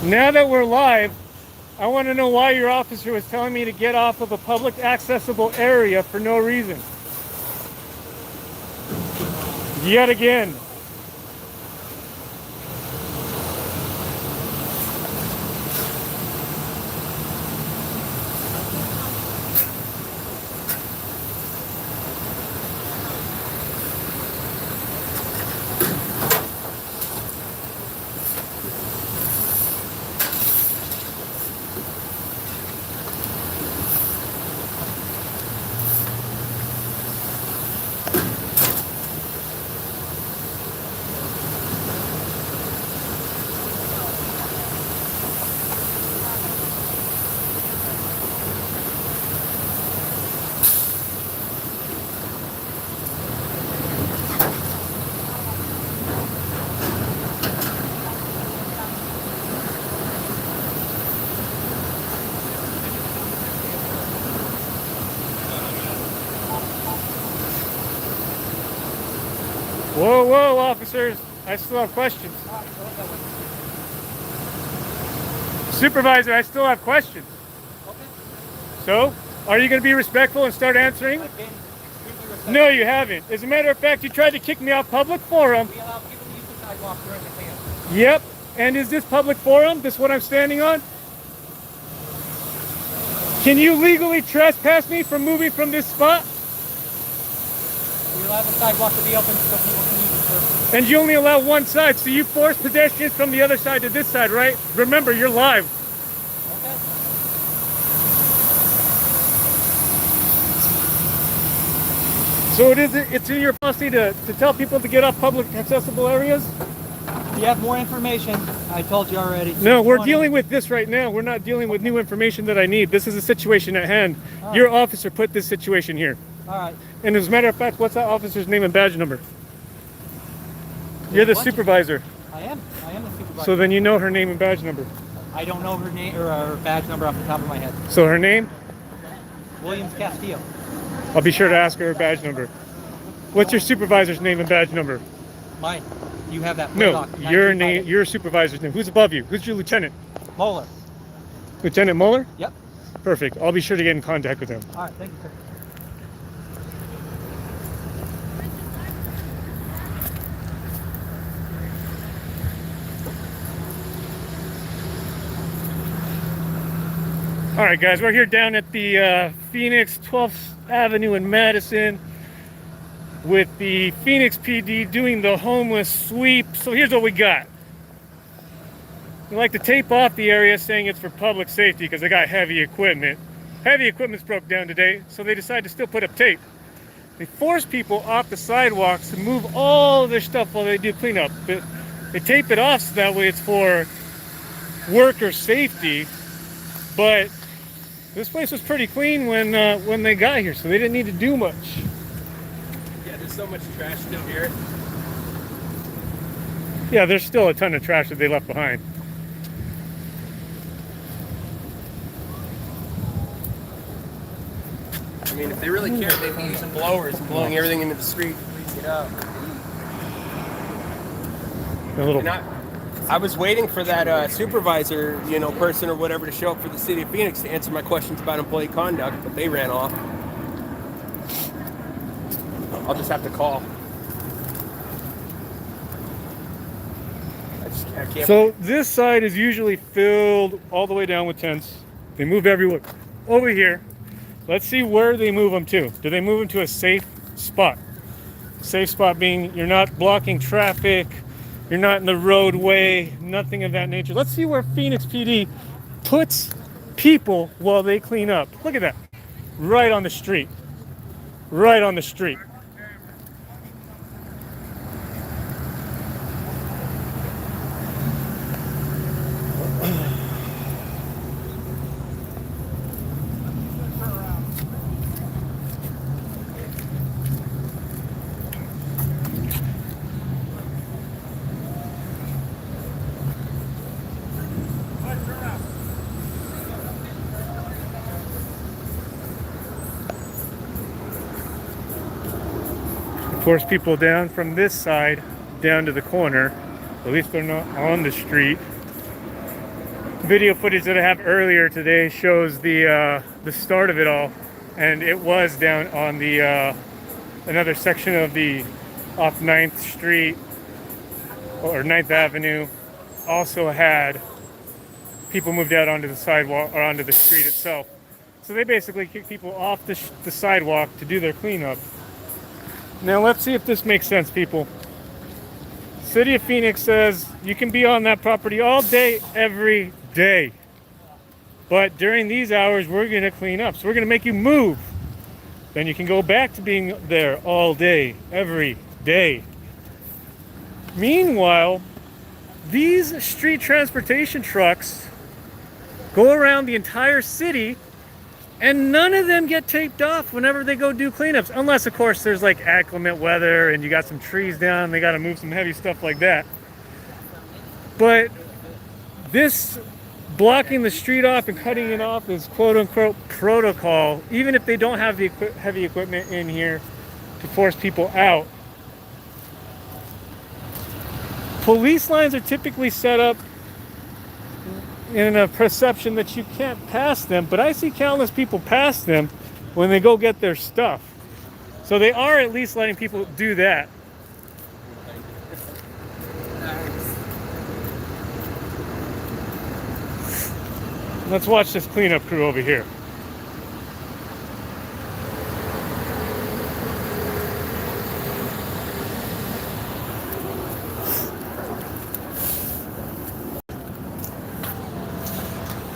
Now that we're live, I want to know why your officer was telling me to get off of a public accessible area for no reason. Yet again. Whoa, whoa, officers. I still have questions. Supervisor, I still have questions. So, are you going to be respectful and start answering? No, you haven't. As a matter of fact, you tried to kick me off public forum. We allow people to use the sidewalk during the camp. Yep. And is this public forum? This what I'm standing on? Can you legally trespass me from moving from this spot? We allow the sidewalk to be open so people can use it. And you only allow one side, so you force pedestrians from the other side to this side, right? Remember, you're live. Okay. So it's in your policy to tell people to get off public accessible areas? If you have more information, I told you already. No, we're dealing with this right now. We're not dealing with new information that I need. This is a situation at hand. Your officer put this situation here. All right. And as a matter of fact, what's that officer's name and badge number? You're the supervisor. I am the supervisor. So then you know her name and badge number. I don't know her name or her badge number off the top of my head. So her name? Williams Castillo. I'll be sure to ask her badge number. What's your supervisor's name and badge number? Mine. You have that. No, your name, your supervisor's name. Who's above you? Who's your lieutenant? Moeller. Lieutenant Mueller? Yep. Perfect. I'll be sure to get in contact with him. All right. Thank you, sir. All right, guys, we're here down at the Phoenix 12th Avenue in Madison with the Phoenix PD doing the homeless sweep. So here's what we got. We like to tape off the area saying it's for public safety because they got heavy equipment. Heavy equipment's broke down today, so they decided to still put up tape. They force people off the sidewalks to move all of their stuff while they do cleanup. But they tape it off so that way it's for worker safety. But this place was pretty clean when they got here, so they didn't need to do much. Yeah, there's so much trash still here. Yeah, there's still a ton of trash that they left behind. I mean, if they really cared, they'd be using blowers and blowing everything into the street. Get out. A little. And I was waiting for that supervisor, person or whatever to show up for the city of Phoenix to answer my questions about employee conduct, but they ran off. I'll just have to call. I can't. So this side is usually filled all the way down with tents. They move everywhere. Over here, let's see where they move them to. Do they move them to a safe spot? Safe spot being you're not blocking traffic, you're not in the roadway, nothing of that nature. Let's see where Phoenix PD puts people while they clean up. Look at that. Right on the street. Right on the street. Force people down from this side down to the corner. At least they're not on the street. video footage that I have earlier today shows the start of it all, and it was down on the another section of the off 9th Street or 9th Avenue. Also had people moved out onto the sidewalk or onto the street itself. So they basically kick people off the sidewalk to do their cleanup. Now let's see if this makes sense, people. City of Phoenix says you can be on that property all day, every day. But during these hours, we're going to clean up. So we're going to make you move. Then you can go back to being there all day, every day. Meanwhile, these street transportation trucks go around the entire city, and none of them get taped off whenever they go do cleanups. Unless, of course, there's like inclement weather and you got some trees down, they got to move some heavy stuff like that. But this blocking the street off and cutting it off is quote-unquote protocol, even if they don't have the heavy equipment in here to force people out. Police lines are typically set up in a perception that you can't pass them, but I see countless people pass them when they go get their stuff. So they are at least letting people do that. Let's watch this cleanup crew over here.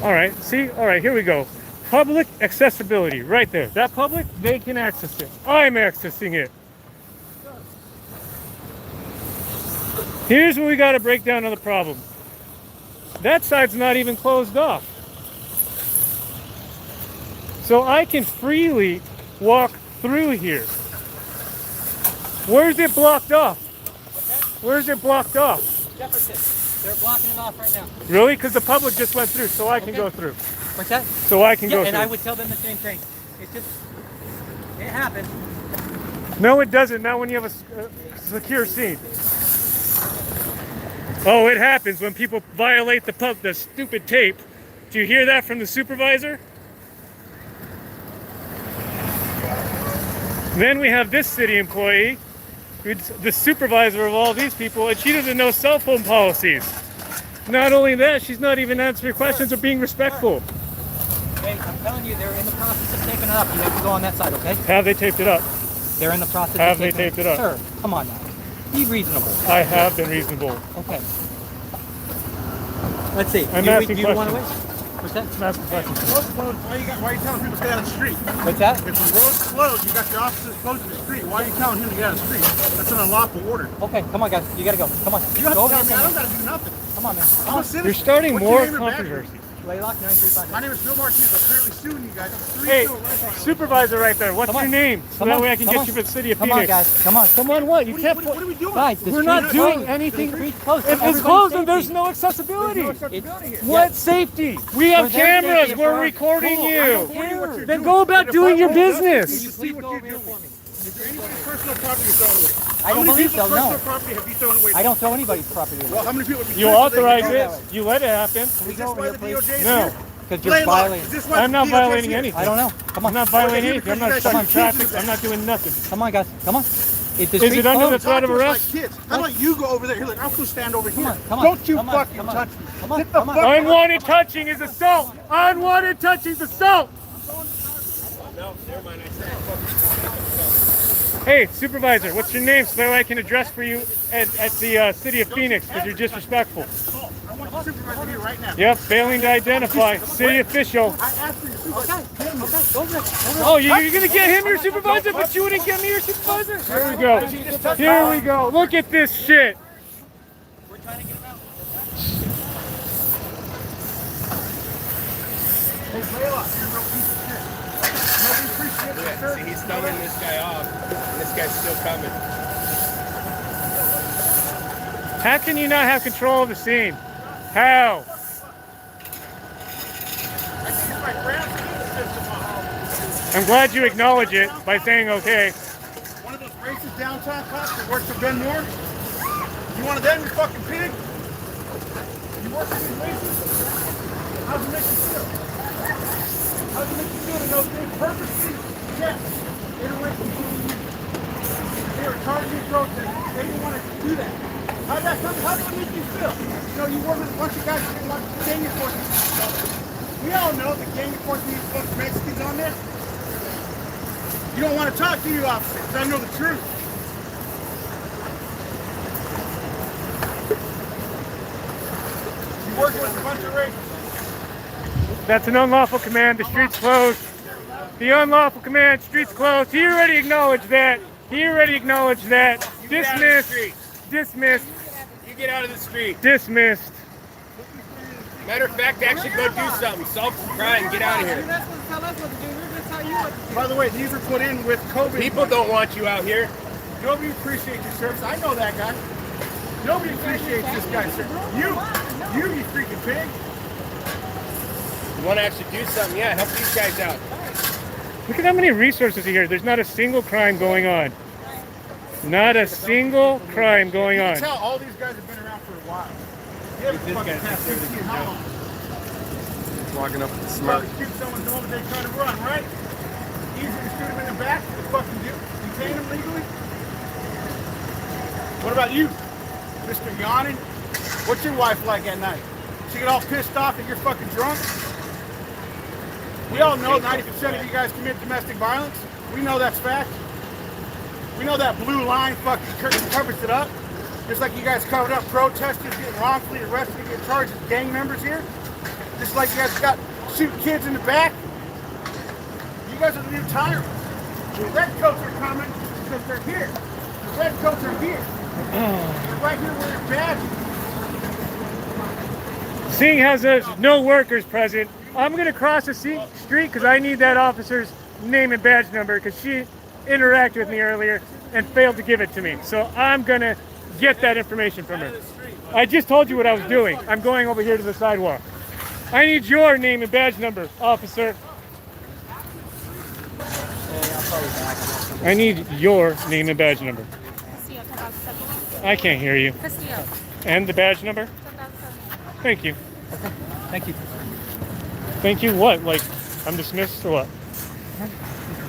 All right, see? All right, here we go. Public accessibility, right there. That public, they can access it. I'm accessing it. Here's where we got to break down another problem. That side's not even closed off. So I can freely walk through here. Where's it blocked off? Where's it blocked off? Jefferson. They're blocking it off right now. Really? Because the public just went through, so I can go through. What's that? So I can go through. And I would tell them the same thing. It's just, it happens. No, it doesn't. Not when you have a secure scene. Oh, it happens when people violate the stupid tape. Do you hear that from the supervisor? Then we have this city employee, who's the supervisor of all these people, and she doesn't know cell phone policies. Not only that, she's not even answering questions or being respectful. Hey, I'm telling you, they're in the process of taping it up. You have to go on that side, okay? Have they taped it up? They're in the process Have of they taping taped it up? Sir, come on now. Be reasonable. I have been reasonable. Okay. Let's see. I'm do asking you want to questions. wait? What's that? I'm asking questions. Why are you telling people to stay out of the street? What's that? If the road's closed, you got the officers closing the street. Why are you telling him to get out of the street? That's an unlawful order. Okay, come on, guys. You gotta go. Come on. You don't Go have to over tell me. here. I don't got to do nothing. Come on, man. Come I'm a on. citizen. You're starting What's more your name and controversy. Laylock 935. My name is Phil Martinez. I'm currently suing you guys. Hey, supervisor right there, what's Come your on. name? So Come that on. way I can Come get on. you for the city of Come on, Phoenix. guys. Come on. Come on, what? You can't What are we doing? Guys, the We're not street's doing closed. anything. The street's closed. If it's Everybody's closed, then safety. there's no accessibility. It's- What safety? We have For their cameras. safety, We're for- recording Cool, I you. don't care. Then go about doing your Can you business. see Please what go you're over here doing? for me. Is there anybody's personal property you're throwing away? I How don't many believe people's so, no. personal property have you thrown away? I don't throw anybody's property away. Well, how many people have You said that they authorize can it. throw away? You let it happen. Is We this go over why here, the please. DOJ is No. here? Because you're Laylock, violating. is this why I'm the not DOJ is violating here? anything. I don't know. Come on. I'm not violating you anything. I'm guys not are stopping accusing traffic. us. I'm not doing nothing. Come on, guys. Come on. If the Is it street's under the closed, threat of Talk to us arrest? like kids. How about you go over there? You're like, I'm going to stand over here. Come on. Don't you Come on, fucking come on. touch me. Come on, Get the come on. fuck Unwanted touching is assault. Unwanted touching is assault. Hey, supervisor, what's your name so that way I can address for you at the city of Phoenix because you're disrespectful. I want the supervisor here right now. Yep, failing to identify. City official. I asked for your supervisor. Okay. Go over there. Oh, you're going to get him your supervisor, but you wouldn't get me your supervisor? Here we go. Here we go. Look at this shit. We're trying to get him out. Hey, Laylock, you're a real piece of shit. Nobody appreciates it, sir. See, he's throwing this guy off, and this guy's still coming. How can you not have control of the scene? How? I think it's my grandson system on. I'm glad you acknowledge it by saying okay. One of those racist downtown cops that works for Ben Moore. You one of them, you fucking pig? You work for these racists? How's it make you feel? How's it make you feel to know they purposely kept interracial people? They were targeting protesters. They didn't want to do that. How did it make you feel? You know, you were with a bunch of guys who didn't want gang enforcement. We all know that gang enforcement is supposed to Mexicans on there. You don't want to talk to you officers, because I know the truth. You're working with a bunch of racists. That's an unlawful command. The street's closed. The unlawful command. Street's closed. He already acknowledged that. He already acknowledged that. get out of the Dismissed. street. Dismissed. You get out of the street. Dismissed. Matter of fact, actually go do something. Solve some crime. Get out of You're here. not supposed to tell us what to do. We're going to tell you what to do. By the way, these were put in with COVID. People don't want you out here. Nobody appreciates your service. I know that guy. Nobody appreciates this guy's service. You freaking pig. You want to actually do something? Yeah, help these guys out. Look at how many resources are here. There's not a single crime going on. Not a single crime going You on. can tell all these guys have been around for a while. You haven't fucking passed 15 how long? Walking up with the Well, shoot someone over there trying to run, right? Easy to shoot him in the back. The fucking detain him legally. What about you, Mr. Yawning? What's your wife like at night? She get all pissed off that you're fucking drunk? We all know 90% of you guys commit domestic violence. We know that's fact. We know that blue line fucking covers it up. Just like you guys covered up protesters getting wrongfully arrested and get charged as gang members here. Just like you guys got shooting kids in the back. You guys are the new tyrants. The redcoats are coming because they're here. The redcoats are here. They're right here wearing badges. Seeing as there's no workers present, I'm going to cross the street because I need that officer's name and badge number because she interacted with me earlier and failed to give it to me. So I'm going to get that information from her. I just told you what I was doing. I'm going over here to the sidewalk. I need your name and badge number, officer. I need your name and badge number. Castillo, 10,070. I can't hear you. Castillo, And the badge number? 10,070. Thank you. Thank you. Thank you what? Like, I'm dismissed or what?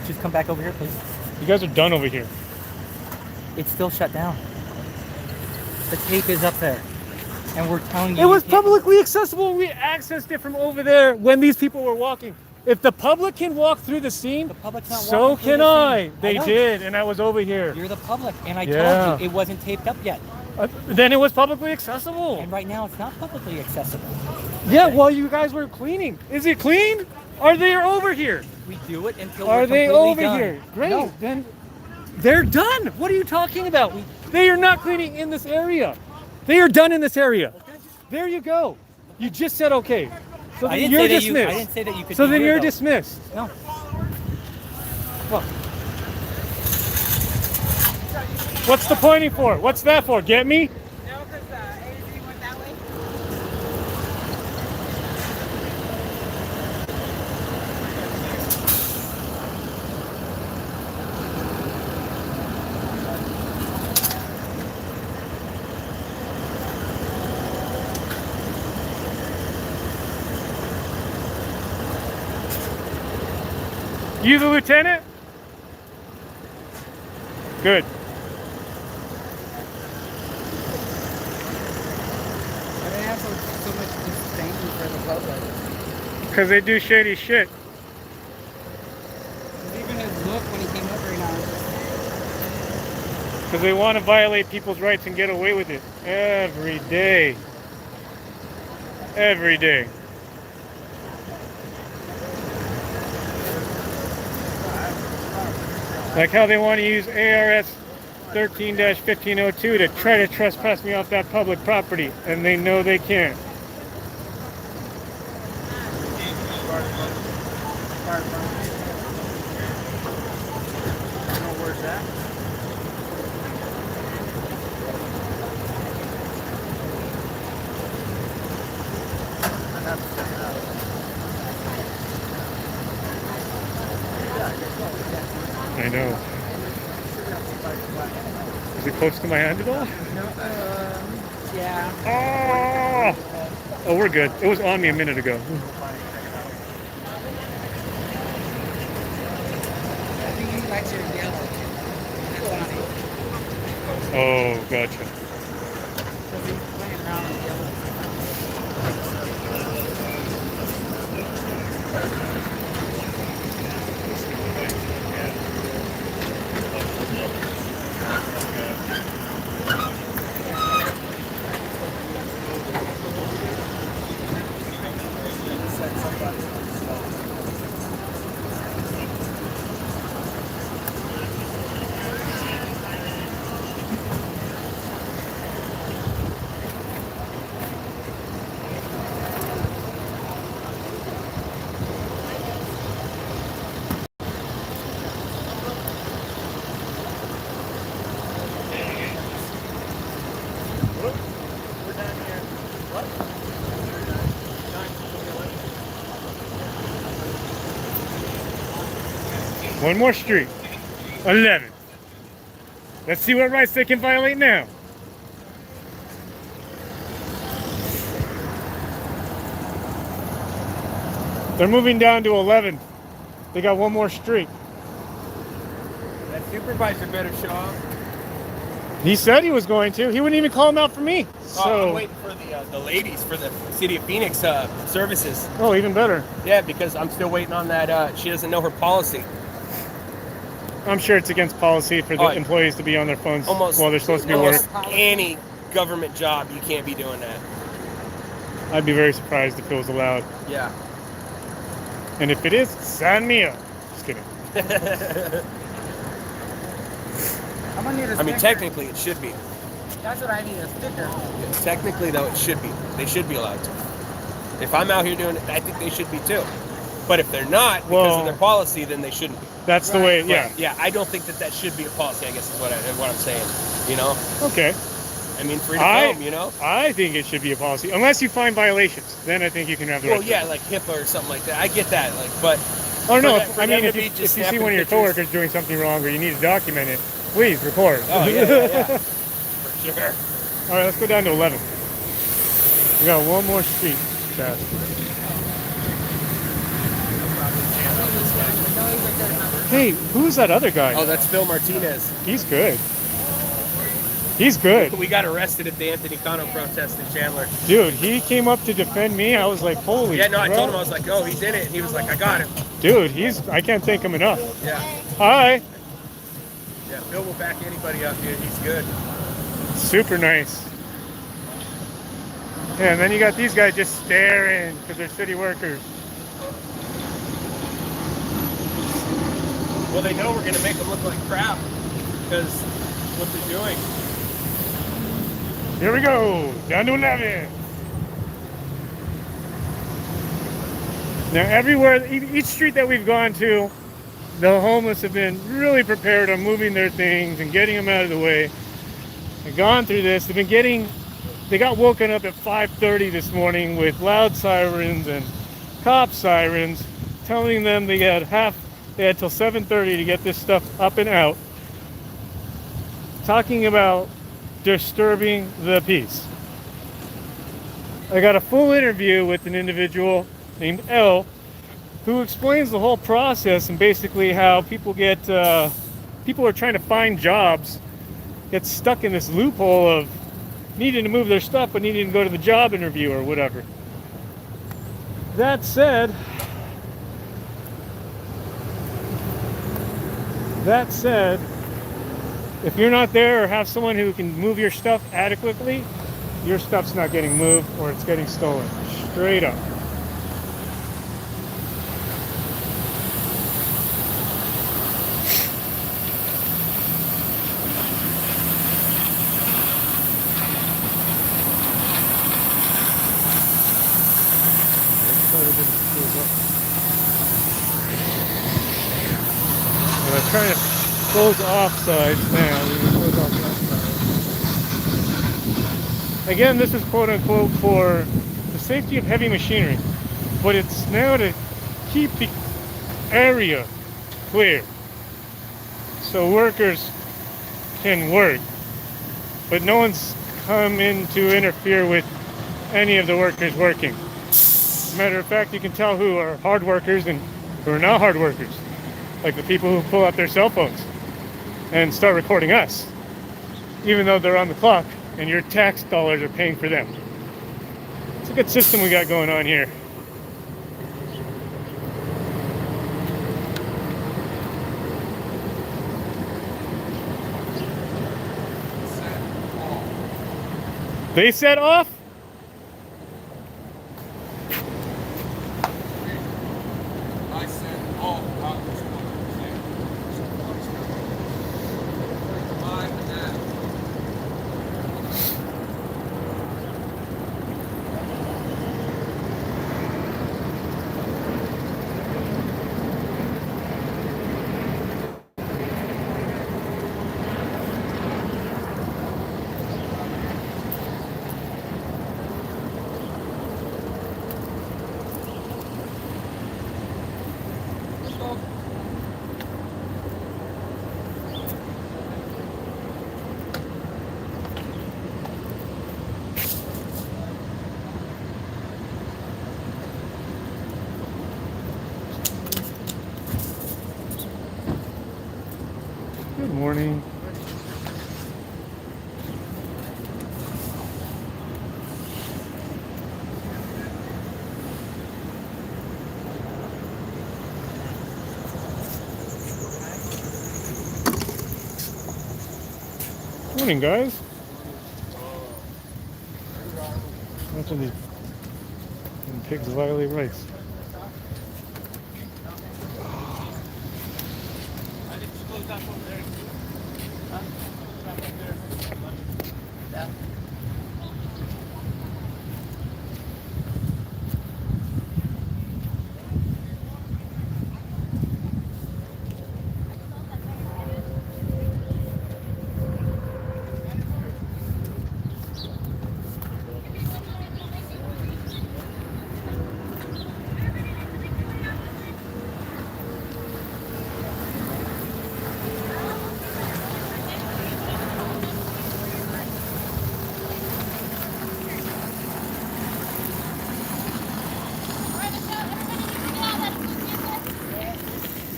Just come back over here, please. You guys are done over here. It's still shut down. The tape is up there. And we're telling you. It was you can't- publicly accessible. We accessed it from over there when these people were walking. If the public can walk through the scene, The public's not so walking through can the I. scene. They know. did, and I was over here. You're the public, and I Yeah. told you it wasn't taped up yet. Then it was publicly accessible. And right now, it's not publicly accessible. Yeah, while you guys were cleaning. Is it clean? Are they over here? We do it until Are we're they completely over done. here? Great. No. Then they're done. What are you talking about? They are not cleaning in this area. They are done in this area. There you go. You just said okay. So I then didn't you're say that dismissed. I didn't say that you could. So be then here, you're though. dismissed. No. Well, what's the pointing for? What's that for? Get me? No, because AZ went that way. You the lieutenant? Good. Why do they have so much disdain for the public? Because they do shady shit. Even his look when he came over here now. Because they want to violate people's rights and get away with it. Every day. Every day. Like how they want to use ARS 13-1502 to try to trespass me off that public property, and they know they can't. Where's that? I know. Is it close to my hand at all? Yeah. Oh! Oh, we're good. It was on me a minute ago. I think he likes your yellow. That's funny. Oh, gotcha. Because he's playing around with yellow. One more street. 11. Let's see what rights they can violate now. They're moving down to 11. They got one more street. That supervisor better show up. He said he was going to. He wouldn't even call him out for me. I'm So, waiting for the ladies for the City of Phoenix services. oh, even better. Yeah, because I'm still waiting on that. She doesn't know her policy. I'm sure it's against policy for the Oh, employees to be on their phones Almost while they're supposed to be at work. almost any government job, you can't be doing that. I'd be very surprised if it was allowed. Yeah. And if it is, sign me up. Just kidding. I'm gonna need a I mean, sticker. technically, it should be. That's what I need, a sticker. Technically, though, it should be. They should be allowed to. If I'm out here doing it, I think they should be too. But if they're not, because Well- of their policy, then they shouldn't be. That's the way, But, yeah. yeah, I don't think that should be a policy, I guess is what I'm saying. You know? Okay. I mean, free to I- film, you know? I think it should be a policy. Unless you find violations. Then I think you can have the Well, right. yeah, like HIPAA or something like that. I get that. Like, but Oh, no. for that- for I mean, them if to you, be if just you see snapping one of your pictures- coworkers doing something wrong or you need to document it, please record. Oh, yeah. For sure. All right, let's go down to 11. We got one more street, Chad. Hey, who's that other guy? Oh, that's Phil Martinez. He's good. He's good. We got arrested at the Anthony Cano protest in Chandler. Dude, he came up to defend me. I was like, holy Yeah, no, I crap. told him, I was like, oh, he's in it. And he was like, I got him. Dude, I can't thank him enough. Yeah. Hi. Yeah, Phil will back anybody up, dude. He's good. Super nice. Yeah, and then you got these guys just staring because they're city workers. Well, they know we're going to make them look like crap because what they're doing. Here we go, down to 11. Now everywhere, each street that we've gone to, the homeless have been really prepared on moving their things and getting them out of the way. They've gone through this. They got woken up at 5:30 this morning with loud sirens and cop sirens telling them they had till 7:30 to get this stuff up and out. Talking about disturbing the peace. I got a full interview with an individual named L who explains the whole process and basically how people are trying to find jobs, get stuck in this loophole of needing to move their stuff but needing to go to the job interview or whatever. That said, if you're not there or have someone who can move your stuff adequately, your stuff's not getting moved or it's getting stolen. Straight up. And I'm trying to close off sides now. We can close off that side. Again, this is quote unquote for the safety of heavy machinery, but it's now to keep the area clear so workers can work, but no one's come in to interfere with any of the workers working. Matter of fact, you can tell who are hard workers and who are not hard workers. Like the people who pull out their cell phones and start recording us, even though they're on the clock and your tax dollars are paying for them. It's a good system we got going on here. They set off? I said, oh, God, this one. 5.5. Good morning. Morning, guys. Watching these pigs violate rights.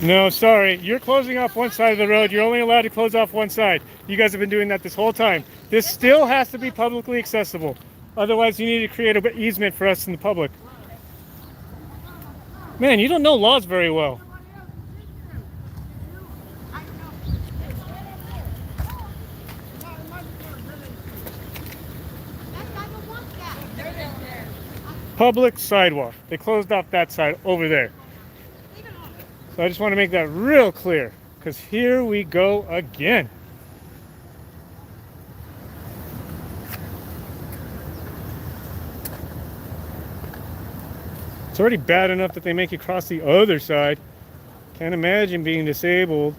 No, sorry. You're closing off one side of the road. You're only allowed to close off one side. You guys have been doing that this whole time. This still has to be publicly accessible. Otherwise, you need to create an easement for us in the public. Man, you don't know laws very well. Public sidewalk. They closed off that side over there. So I just want to make that real clear, because here we go again. It's already bad enough that they make you cross the other side. Can't imagine being disabled.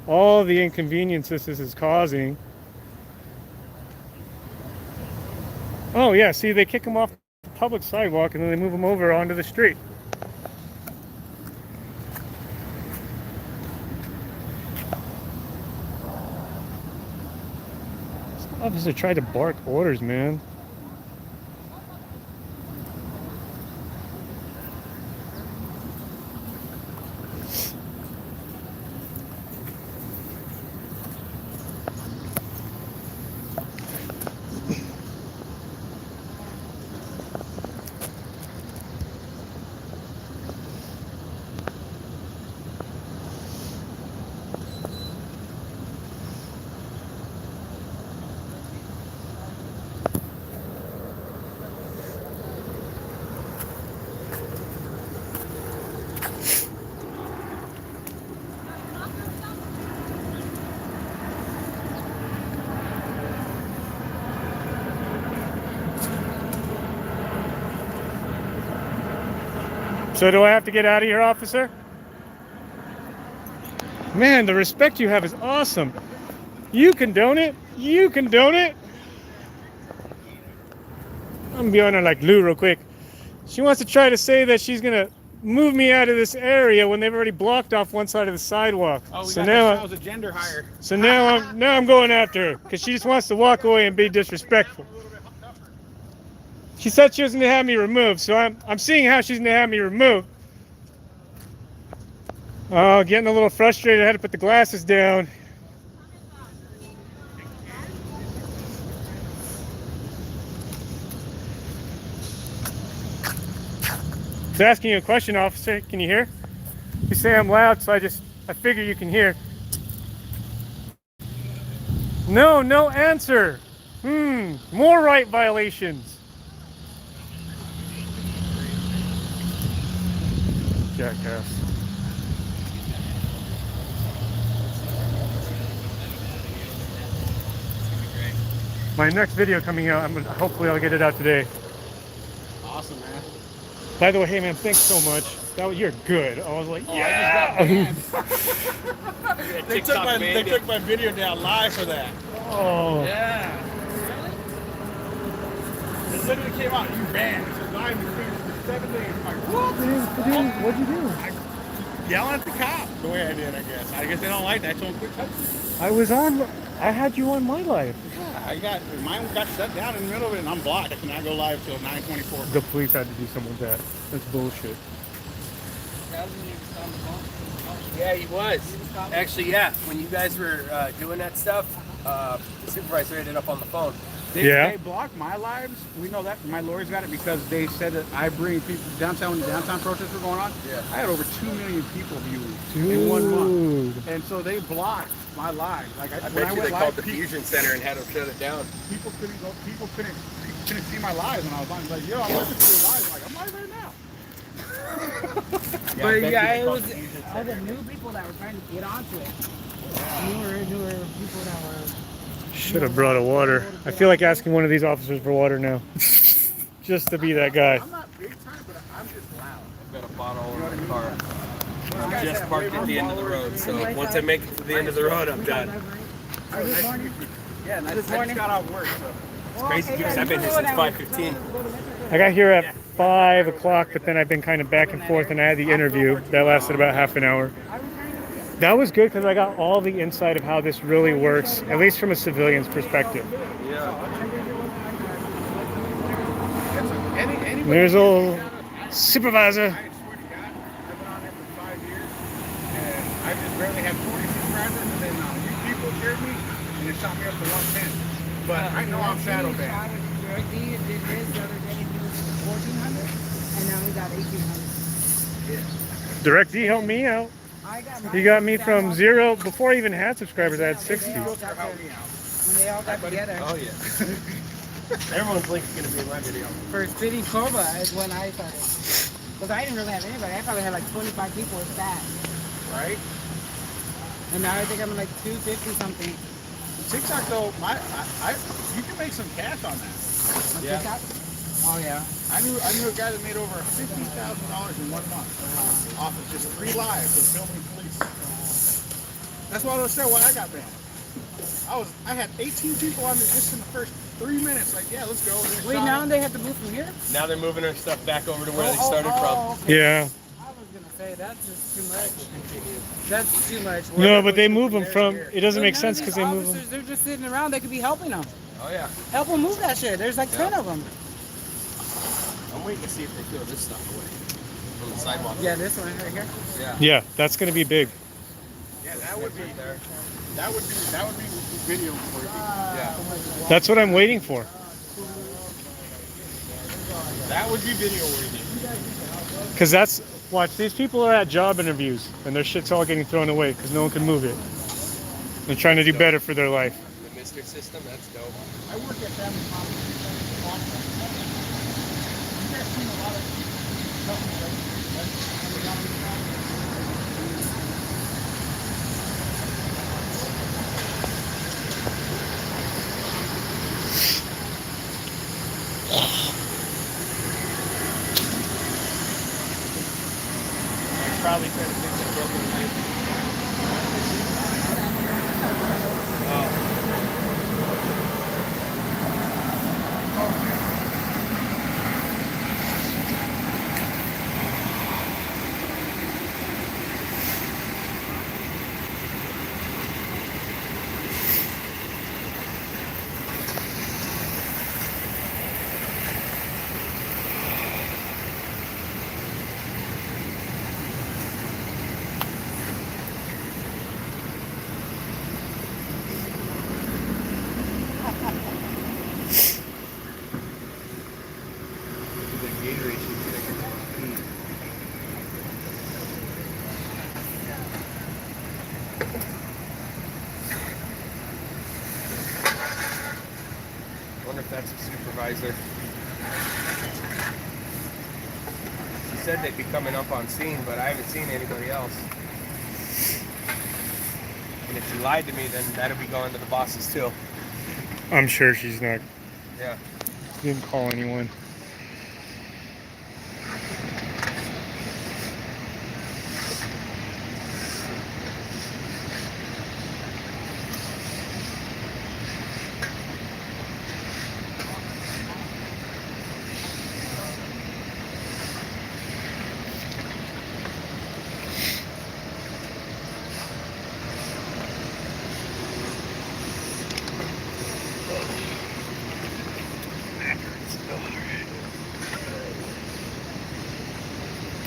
All the inconveniences this is causing. Oh yeah, see, they kick them off the public sidewalk and then they move them over onto the street. This officer tried to bark orders, man. So do I have to get out of here, officer? Man, the respect you have is awesome. You condone it? You condone it? I'm gonna be on her like Lou real quick. She wants to try to say that she's gonna move me out of this area when they've already blocked off one side of the sidewalk. Oh, we So got now, ourselves a gender hire. so now I'm going after her because she just wants to walk away and be disrespectful. She said she was going to have me removed, so I'm seeing how she's going to have me removed. Oh, getting a little frustrated. I had to put the glasses down. It's asking you a question, officer. Can you hear? You say I'm loud, so I figure you can hear. No, no answer. More right violations. Jackass. My next video coming out, hopefully I'll get it out today. Awesome, man. By the way, hey man, thanks so much. You're good. I was like, yeah. They took my video down live for that. Oh. Yeah. It literally came out. You ran. It says live in Phoenix for 7 days. I'm like, what? What'd you do? Yelling at the cop. The way I did, I guess. I guess they don't like that. So quick cut. I had you on my live. Yeah, mine got shut down in the middle of it, and I'm blocked. I cannot go live till 9:24. The police had to do something with that. That's bullshit. Yeah, he was. Actually, yeah. When you guys were doing that stuff, the supervisor ended up on the phone. Yeah. They blocked my lives. We know that. My lawyers got it because they said that I bring people downtown when the downtown protests were going on. Yeah. I had over 2 million people viewing in 1 month. And so they blocked my live. Like I when bet I you went they live, called the Fusion Center and had them shut it down. people couldn't go. People couldn't see my lives when I was on. Like, yo, I'm listening to your live. I'm like, I'm live right now. I But bet yeah, you it they was called the Fusion all the Center. new people that were trying to get onto it. Newer people that were. Should have brought a water. I feel like asking one of these officers for water now. Just to be that guy. I'm not big time, but I'm just loud. I've got a bottle in the car. I'm just parked at the end of the road, so once I make it to the end of the road, I'm done. This morning. Yeah, and I just got off work, so. It's crazy because I've been here since 5:15. I got here at 5 o'clock, but then I've been kind of back and forth, and I had the interview. That lasted about half an hour. That was good because I got all the insight of how this really works, at least from a civilian's perspective. There's old supervisor. I swear to God, I've been on there for 5 years, and I just barely had 40 subscribers, and then you people heard me, and it shot me up to 110. But I know I'm shadow banned. Direct D did his the other day. He was 1,400, and now he got 1,800. Direct D helped me out. He got me from 0, before I even had subscribers, I had 60. When they all got together. Oh yeah. Everyone's link's gonna be in my video. For Spitting Cobra is when I started. Because I didn't really have anybody. I probably had like 25 people with that. Right? And now I think I'm like 250 something. TikTok though, you can make some cash on that. On TikTok? Oh yeah. I knew a guy that made over $50,000 in 1 month off of just 3 lives of filming police. That's why I was saying why I got banned. I had 18 people on there just in the first 3 minutes. Like, yeah, let's go. Wait, now they have to move from here? Now they're moving their stuff back over to where they started from. Okay. Yeah. I was gonna say that's just too much. That's too much. No, but they move them from, it doesn't make None sense of because these they move them. officers, they're just sitting around. They could be helping them. Oh yeah. Help them move that shit. There's like 10 of them. I'm waiting to see if they throw this stuff away from the sidewalk. Yeah, this one right here. Yeah. Yeah, that's going to be big. Yeah, that would be video for you. Yeah. That's what I'm waiting for. That would be video worthy. Because watch, these people are at job interviews, and their shit's all getting thrown away because no one can move it. They're trying to do better for their life. The Mister system, that's dope. I work at Family Commons. You guys seen a lot of companies, right? Probably trying to fix a broken light. supervisor. She said they'd be coming up on scene, but I haven't seen anybody else. And if she lied to me, then that'll be going to the bosses too. I'm sure she's not. Yeah. Didn't call anyone.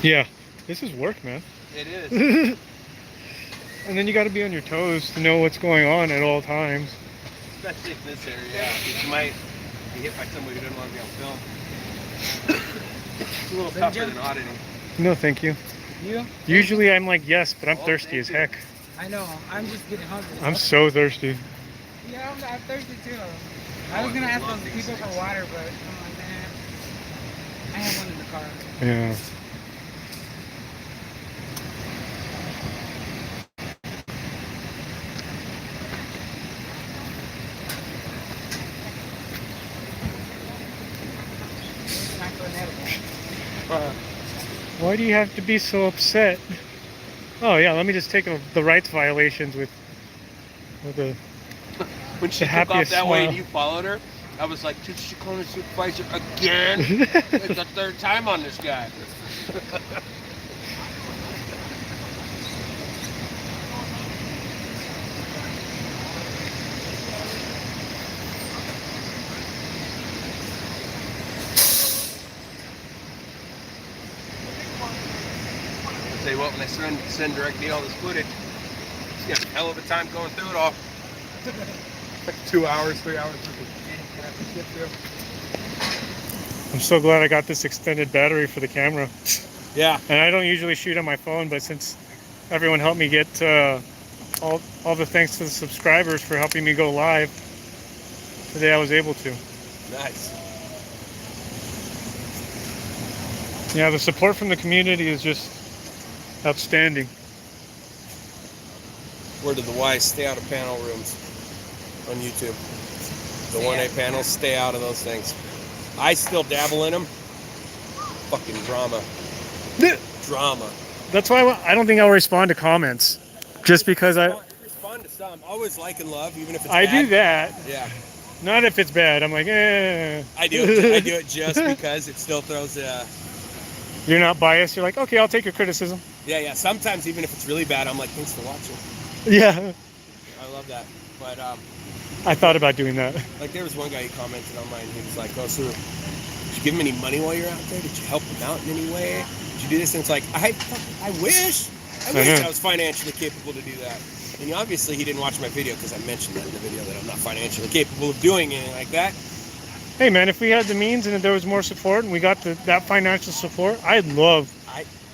Yeah, this is work, man. It is. And then you got to be on your toes to know what's going on at all times. Especially in this area, yeah. 'Cause you might be hit by somebody who doesn't want to be on film. It's a little tougher than auditing. No, thank you. You? Usually I'm like, yes, but I'm Oh, thirsty thank as you. heck. I know. I'm just getting hungry. I'm so thirsty. Yeah, I'm thirsty too. I was gonna ask those people for water, but I'm like, nah. I have one in the car. Yeah. It's not for an edible. Why do you have to be so upset? Oh yeah, let me just take the rights violations with the When she The took off happiest that way and smile. you followed her, I was like, dude, she calling the supervisor again? It's the third time on this guy. I'll tell you what, when I send Direct D all this footage, he's got a hell of a time going through it all. Like 2 hours, 3 hours. I'm so glad I got this extended battery for the camera. Yeah. And I don't usually shoot on my phone, but since everyone helped me get all the thanks to the subscribers for helping me go live, today I was able to. Nice. Yeah, the support from the community is just outstanding. Word of the wise, stay out of panel rooms on YouTube. The 1A panels, stay out of those things. I still dabble in them. Fucking drama. Drama. That's why I don't think I'll respond to comments, just because I Respond to some. Always like and love, even if it's I bad. do that. Yeah. Not if it's bad. I'm like, eh. I do it just because it still throws You're not biased. You're like, okay, I'll take your criticism. yeah. Sometimes even if it's really bad, I'm like, thanks for watching. Yeah. I love that. But I thought about doing that. like there was one guy who commented on mine. He was like, "Oh, so did you give him any money while you're out there? Did you help him out in any way? Did you do this?" And it's like, I wish know. I was financially capable to do that. And obviously, he didn't watch my video because I mentioned that in the video that I'm not financially capable of doing anything like that. Hey man, if we had the means and if there was more support and we got that financial support, I'd love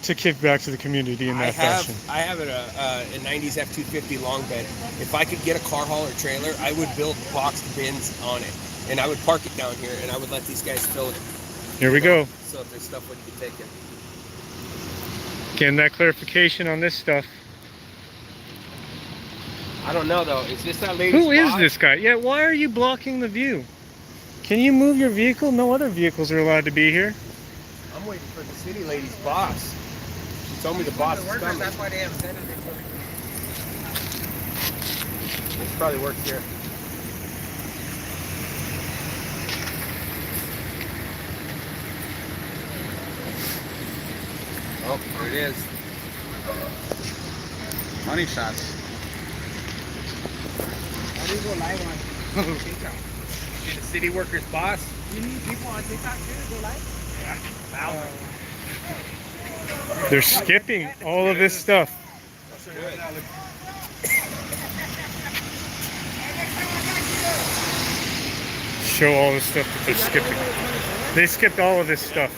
to kick back to the community in that fashion. I have a 90s F-250 long bed. If I could get a car hauler trailer, I would build boxed bins on it, and I would park it down here, and I would let these guys fill it. Here we go. So if there's stuff we can take it. Getting that clarification on this stuff. I don't know though. Is this that lady's Who is boss? this guy? Yeah, why are you blocking the view? Can you move your vehicle? No other vehicles are allowed to be here. I'm waiting for the city lady's boss. She told me the boss is coming. That's why they have sent it. This probably works here. Oh, there it is. Money shots. I didn't go live on TikTok. You're the city worker's boss? You need people on TikTok too to go live? They're skipping all of this stuff. Show all the stuff that they're skipping. They skipped all of this stuff.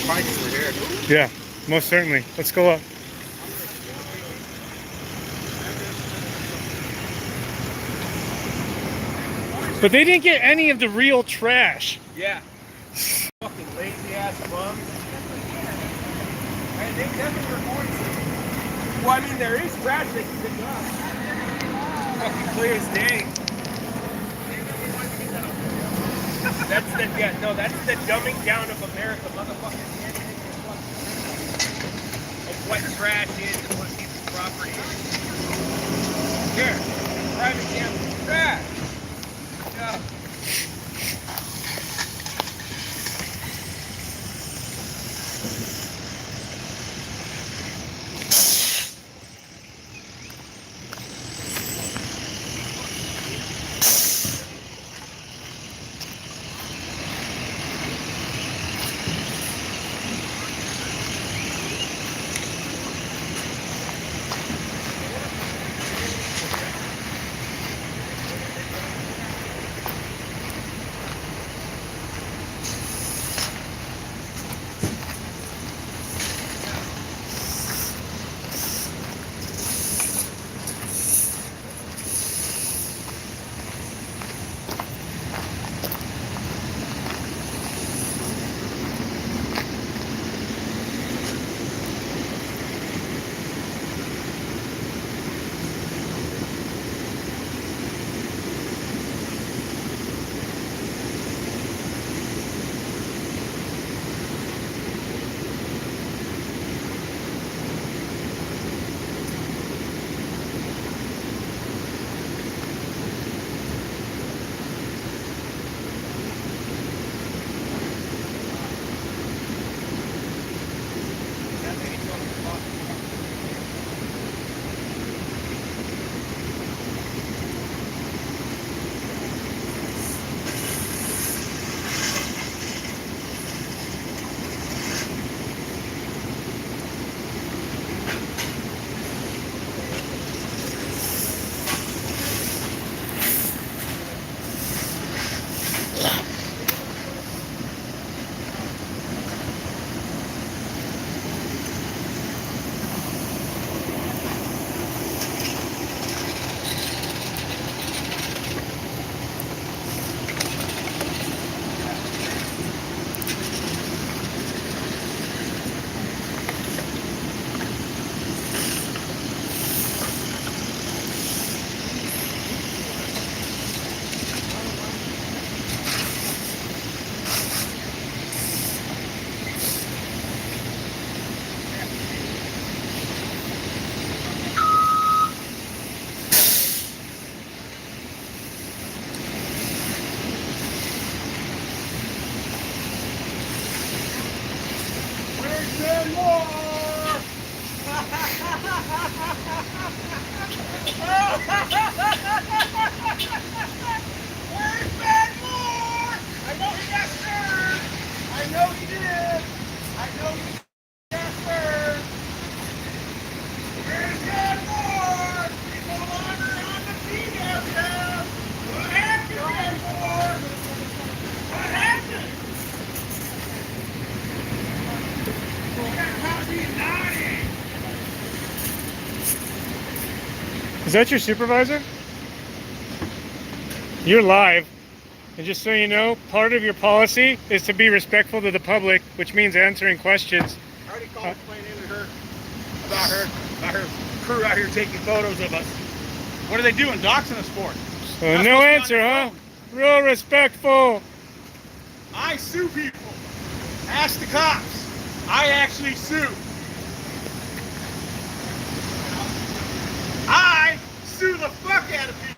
Prices were here. Yeah, most certainly. Let's go up. But they didn't get any of the real trash. Yeah. Fucking lazy ass bums. And they definitely recorded it. Well, I mean, there is trash they can pick up. Fucking clear as day. That's the that's the dumbing down of America, motherfuckers. Of what trash is and what people's property is. Here, prime example, trash. Yeah. Is that your supervisor? You're live. And just so you know, part of your policy is to be respectful to the public, which means answering questions. I already called complaining to her about her crew out here taking photos of us. What are they doing? Doxing us for? So no answer, huh? Real respectful. I sue people. Ask the cops. I actually sue. I sue the fuck out of people.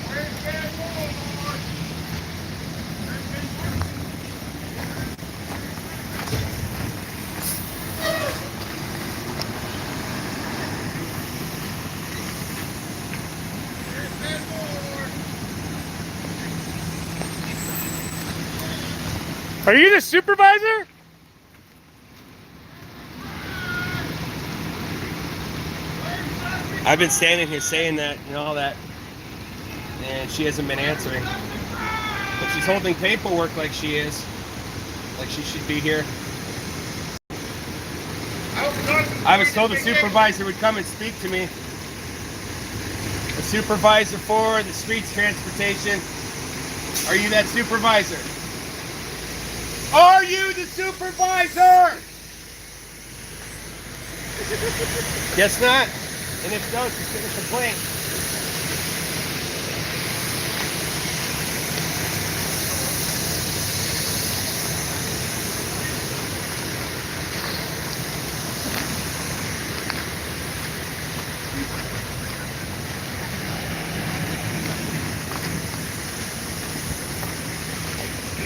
Where's that boy? Are you the supervisor? I've been standing here saying that and all that, and she hasn't been answering. But she's holding paperwork like she is, like she should be here. I was told the supervisor would come and speak to me. The supervisor for the streets transportation. Are you that supervisor? Are you the supervisor? Guess not. And if so, just get a complaint.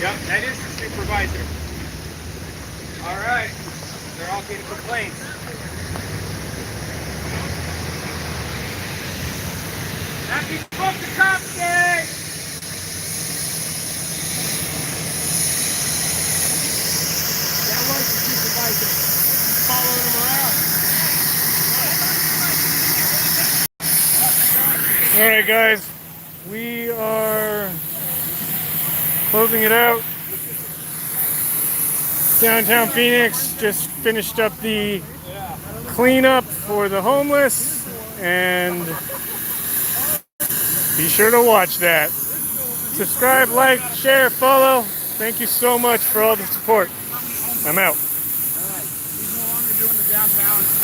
Yep, that is the supervisor. All right, they're all getting complaints. Happy fuck the cops day! That was the supervisor. Following him around. All right, guys, we are closing it out. Downtown Phoenix just finished up the cleanup for the homeless, and be sure to watch that. Subscribe, like, share, follow. Thank you so much for all the support. I'm out. He's no longer doing the downtown.